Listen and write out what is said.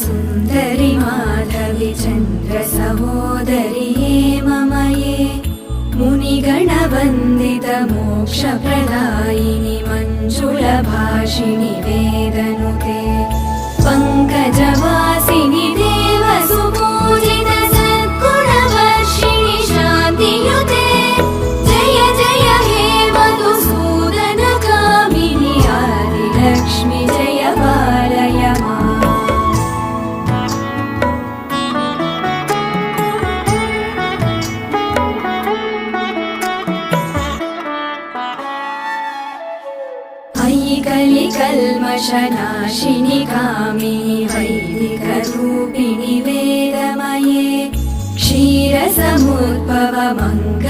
सुन्दरि माधवि चन्द्र सहोदरि हेममये मुनिगणवन्दित मोक्षप्रदायिनि मञ्जुलभाषिणि वेदनुते पङ्कजवासिनि देवसुपूजित सद्गुणवर्षिणि शान्तियुते जय जय हे मधुसूदनकामिनि आदिलक्ष्मि जय पालय माम्। अयि कलिकल्मषनाशिनि कामिनि वैदिकरूपिणि वेदमये क्षीरसमुद्भव मङ्गलरूपिणि